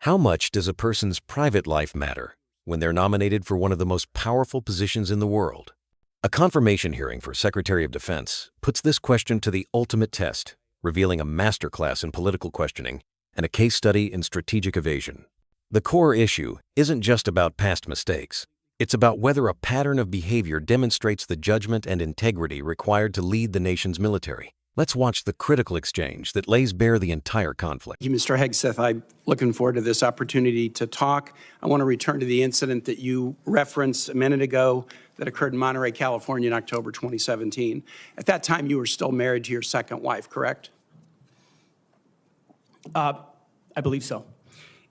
How much does a person's private life matter when they're nominated for one of the most powerful positions in the world? A confirmation hearing for Secretary of Defense puts this question to the ultimate test, revealing a masterclass in political questioning and a case study in strategic evasion. The core issue isn't just about past mistakes. It's about whether a pattern of behavior demonstrates the judgment and integrity required to lead the nation's military. Let's watch the critical exchange that lays bare the entire conflict. Thank you, Mr. Hegseth. I'm looking forward to this opportunity to talk. I want to return to the incident that you referenced a minute ago that occurred in Monterey, California in October 2017. At that time, you were still married to your second wife, correct? I believe so.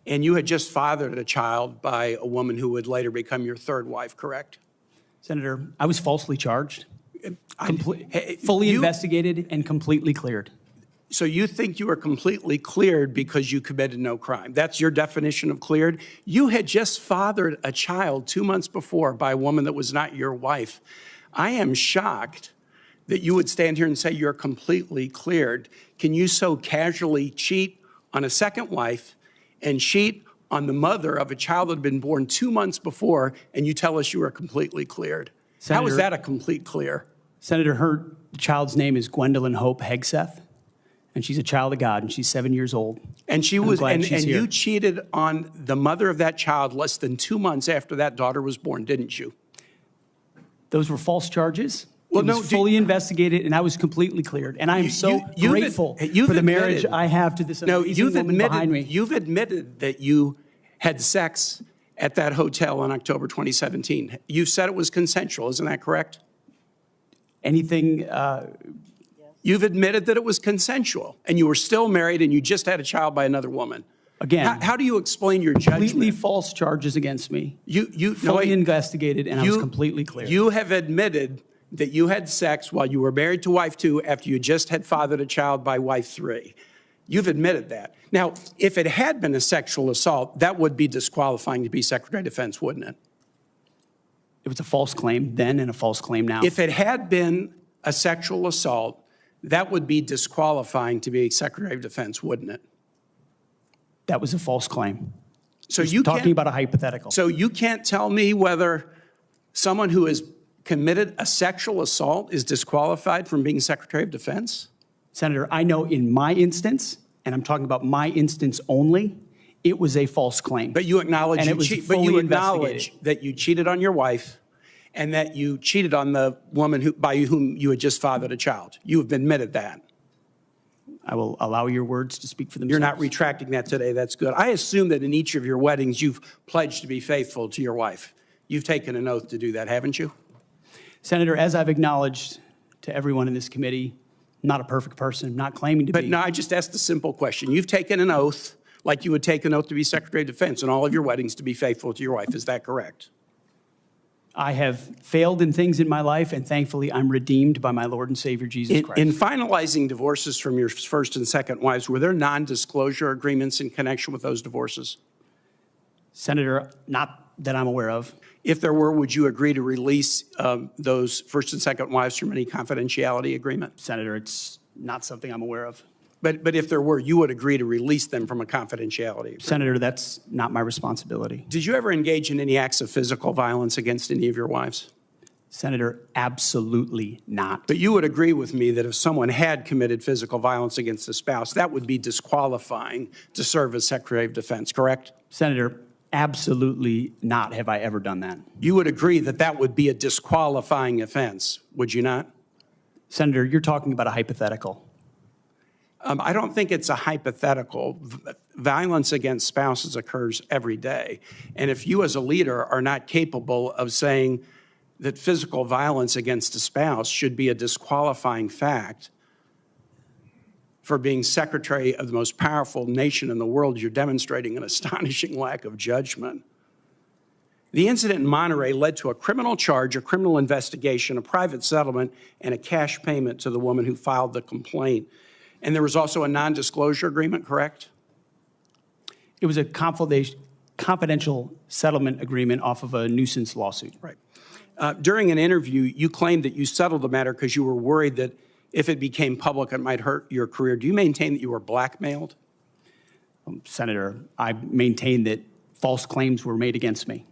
And you had just fathered a child by a woman who would later become your third wife, correct? Senator, I was falsely charged, fully investigated, and completely cleared. So you think you were completely cleared because you committed no crime. That's your definition of cleared? You had just fathered a child 2 months before by a woman that was not your wife. I am shocked that you would stand here and say you're completely cleared. Can you so casually cheat on a second wife and cheat on the mother of a child that had been born 2 months before, and you tell us you are completely cleared? Senator, how is that a complete clear? Senator, her child's name is Gwendolyn Hope Hegseth, and she's a child of God, and she's 7 years old. And she was, and you cheated on the mother of that child less than 2 months after that daughter was born, didn't you? Those were false charges. Well, it was fully investigated, and I was completely cleared. And I am so grateful for the marriage I have to this amazing woman behind me. You've admitted that you had sex at that hotel in October 2017. You said it was consensual, isn't that correct? Anything? You've admitted that it was consensual, and you were still married, and you just had a child by another woman. Again, how do you explain your judgment? Completely false charges against me. You fully investigated, and I was completely clear. You have admitted that you had sex while you were married to wife 2 after you just had fathered a child by wife 3. You've admitted that. Now, if it had been a sexual assault, that would be disqualifying to be Secretary of Defense, wouldn't it? It was a false claim then and a false claim now. If it had been a sexual assault, that would be disqualifying to be Secretary of Defense, wouldn't it? That was a false claim. So you're talking about a hypothetical. So you can't tell me whether someone who has committed a sexual assault is disqualified from being Secretary of Defense? Senator, I know in my instance, and I'm talking about my instance only, it was a false claim. But you acknowledge, that you cheated on your wife and that you cheated on the woman by whom you had just fathered a child. You have admitted that. I will allow your words to speak for themselves. You're not retracting that today. That's good. I assume that in each of your weddings, you've pledged to be faithful to your wife. You've taken an oath to do that, haven't you? Senator, as I've acknowledged to everyone in this committee, I'm not a perfect person, not claiming to be. But no, I just asked a simple question. You've taken an oath like you would take an oath to be Secretary of Defense in all of your weddings to be faithful to your wife. Is that correct? I have failed in things in my life, and thankfully I'm redeemed by my Lord and Savior, Jesus Christ. In finalizing divorces from your first and second wives, were there non-disclosure agreements in connection with those divorces? Senator, not that I'm aware of. If there were, would you agree to release those first and second wives from any confidentiality agreement? Senator, it's not something I'm aware of. But if there were, you would agree to release them from a confidentiality agreement? Senator, that's not my responsibility. Did you ever engage in any acts of physical violence against any of your wives? Senator, absolutely not. But you would agree with me that if someone had committed physical violence against a spouse, that would be disqualifying to serve as Secretary of Defense, correct? Senator, absolutely not have I ever done that. You would agree that that would be a disqualifying offense, would you not? Senator, you're talking about a hypothetical. I don't think it's a hypothetical. Violence against spouses occurs every day. And if you as a leader are not capable of saying that physical violence against a spouse should be a disqualifying fact for being Secretary of the most powerful nation in the world, you're demonstrating an astonishing lack of judgment. The incident in Monterey led to a criminal charge, a criminal investigation, a private settlement, and a cash payment to the woman who filed the complaint. And there was also a non-disclosure agreement, correct? It was a confidential settlement agreement off of a nuisance lawsuit. Right. During an interview, you claimed that you settled the matter because you were worried that if it became public, it might hurt your career. Do you maintain that you were blackmailed? Senator, I maintain that false claims were made against me.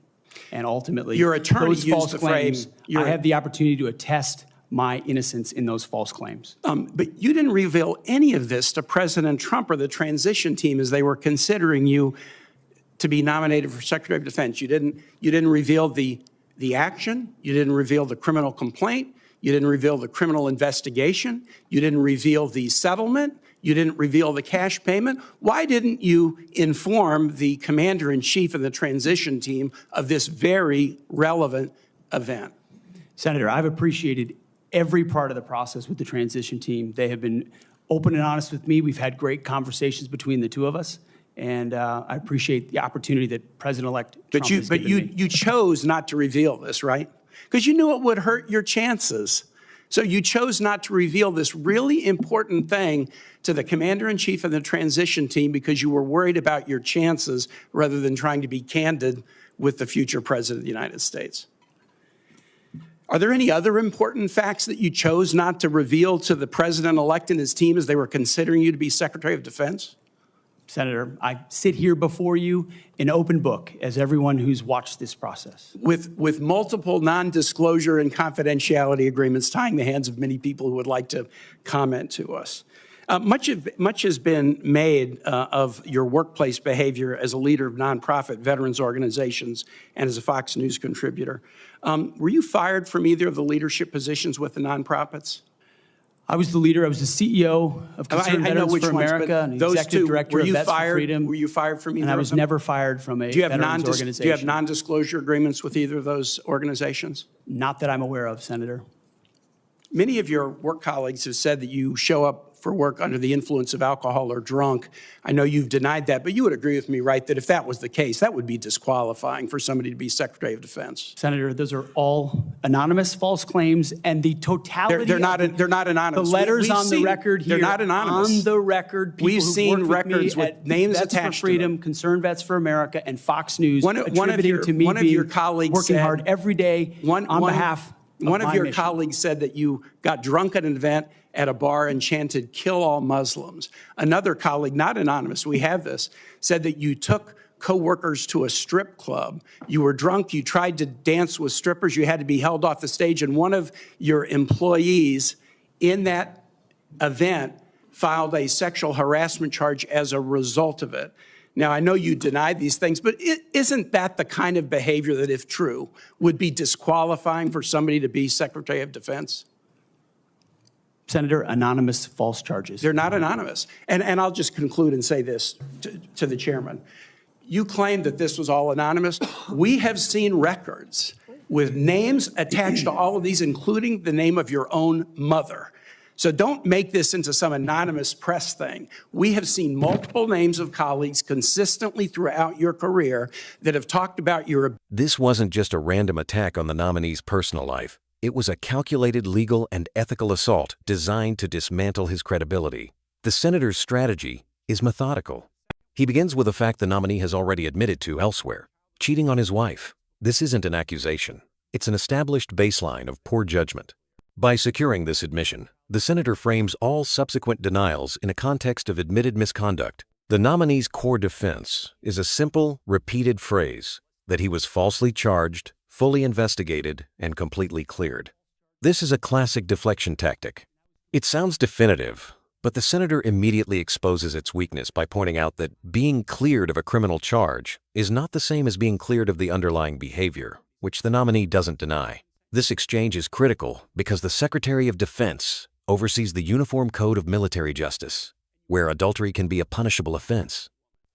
And ultimately, your attorney those used false the claims, frame. I have the opportunity to attest my innocence in those false claims. But you didn't reveal any of this to President Trump or the transition team as they were considering you to be nominated for Secretary of Defense. You didn't reveal the action. You didn't reveal the criminal complaint. You didn't reveal the criminal investigation. You didn't reveal the settlement. You didn't reveal the cash payment. Why didn't you inform the commander-in-chief of the transition team of this very relevant event? Senator, I've appreciated every part of the process with the transition team. They have been open and honest with me. We've had great conversations between the two of us, and I appreciate the opportunity that President-elect Trump has given me. You chose not to reveal this, right? Because you knew it would hurt your chances. So you chose not to reveal this really important thing to the commander-in-chief and the transition team because you were worried about your chances rather than trying to be candid with the future president of the United States. Are there any other important facts that you chose not to reveal to the president-elect and his team as they were considering you to be Secretary of Defense? Senator, I sit here before you an open book, as everyone who's watched this process. With multiple non-disclosure and confidentiality agreements tying the hands of many people who would like to comment to us. Much has been made of your workplace behavior as a leader of nonprofit veterans organizations and as a Fox News contributor. Were you fired from either of the leadership positions with the nonprofits? I was the leader. I was the CEO of Concerned Veterans for America and executive director of Vets for Freedom. Were you fired from either of them? And I was never fired from a veterans organization. Do you have non-disclosure agreements with either of those organizations? Not that I'm aware of, Senator. Many of your work colleagues have said that you show up for work under the influence of alcohol or drunk. I know you've denied that, but you would agree with me, right, that if that was the case, that would be disqualifying for somebody to be Secretary of Defense. Senator, those are all anonymous false claims, and the totality they're not anonymous. The letters on the record here. They're not anonymous. On the record, people we've seen records with names Vets attached for Freedom, to them. Concerned Vets for America, and Fox News one of your colleagues working said, hard every day on behalf of one of your mission. colleagues said that you got drunk at an event at a bar and chanted, "Kill all Muslims." Another colleague, not anonymous, we have this, said that you took coworkers to a strip club. You were drunk, you tried to dance with strippers, you had to be held off the stage, and one of your employees in that event filed a sexual harassment charge as a result of it. Now, I know you denied these things, but isn't that the kind of behavior that, if true, would be disqualifying for somebody to be Secretary of Defense? Senator, anonymous false charges. They're not anonymous. And I'll just conclude and say this to the chairman. You claim that this was all anonymous. We have seen records with names attached to all of these, including the name of your own mother. So don't make this into some anonymous press thing. We have seen multiple names of colleagues consistently throughout your career that have talked about your... This wasn't just a random attack on the nominee's personal life. It was a calculated legal and ethical assault designed to dismantle his credibility. The senator's strategy is methodical. He begins with a fact the nominee has already admitted to elsewhere: cheating on his wife. This isn't an accusation. It's an established baseline of poor judgment. By securing this admission, the senator frames all subsequent denials in a context of admitted misconduct. The nominee's core defense is a simple, repeated phrase that he was falsely charged, fully investigated, and completely cleared. This is a classic deflection tactic. It sounds definitive, but the senator immediately exposes its weakness by pointing out that being cleared of a criminal charge is not the same as being cleared of the underlying behavior, which the nominee doesn't deny. This exchange is critical because the Secretary of Defense oversees the Uniform Code of Military Justice, where adultery can be a punishable offense.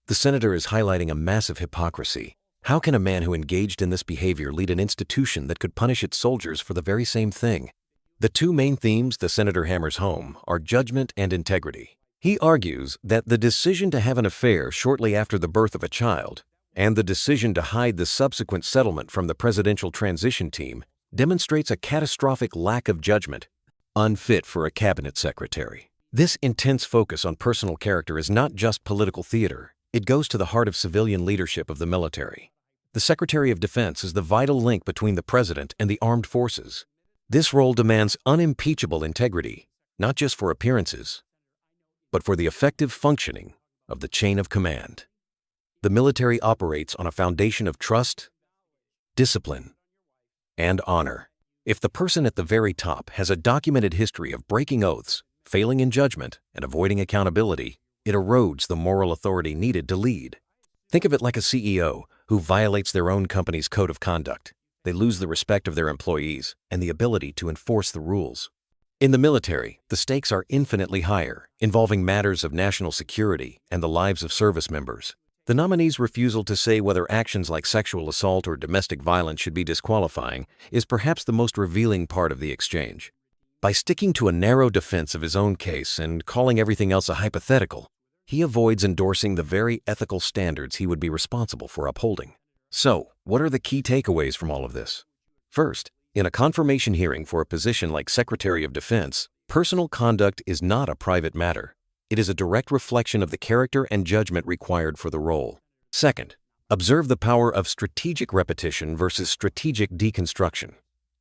The senator is highlighting a massive hypocrisy. How can a man who engaged in this behavior lead an institution that could punish its soldiers for the very same thing? The two main themes the senator hammers home are judgment and integrity. He argues that the decision to have an affair shortly after the birth of a child and the decision to hide the subsequent settlement from the presidential transition team demonstrates a catastrophic lack of judgment, unfit for a cabinet secretary. This intense focus on personal character is not just political theater. It goes to the heart of civilian leadership of the military. The Secretary of Defense is the vital link between the president and the armed forces. This role demands unimpeachable integrity, not just for appearances, but for the effective functioning of the chain of command. The military operates on a foundation of trust, discipline, and honor. If the person at the very top has a documented history of breaking oaths, failing in judgment, and avoiding accountability, it erodes the moral authority needed to lead. Think of it like a CEO who violates their own company's code of conduct. They lose the respect of their employees and the ability to enforce the rules. In the military, the stakes are infinitely higher, involving matters of national security and the lives of service members. The nominee's refusal to say whether actions like sexual assault or domestic violence should be disqualifying is perhaps the most revealing part of the exchange. By sticking to a narrow defense of his own case and calling everything else a hypothetical, he avoids endorsing the very ethical standards he would be responsible for upholding. So, what are the key takeaways from all of this? First, in a confirmation hearing for a position like Secretary of Defense, personal conduct is not a private matter. It is a direct reflection of the character and judgment required for the role. Second, observe the power of strategic repetition versus strategic deconstruction.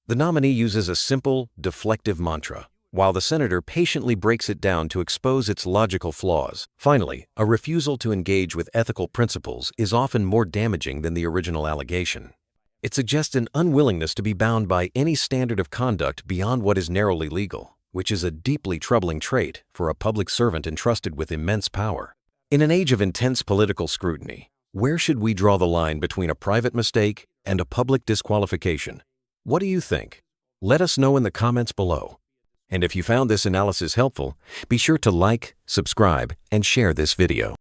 The nominee uses a simple, deflective mantra, while the senator patiently breaks it down to expose its logical flaws. Finally, a refusal to engage with ethical principles is often more damaging than the original allegation. It suggests an unwillingness to be bound by any standard of conduct beyond what is narrowly legal, which is a deeply troubling trait for a public servant entrusted with immense power. In an age of intense political scrutiny, where should we draw the line between a private mistake and a public disqualification? What do you think? Let us know in the comments below. And if you found this analysis helpful, be sure to like, subscribe, and share this video.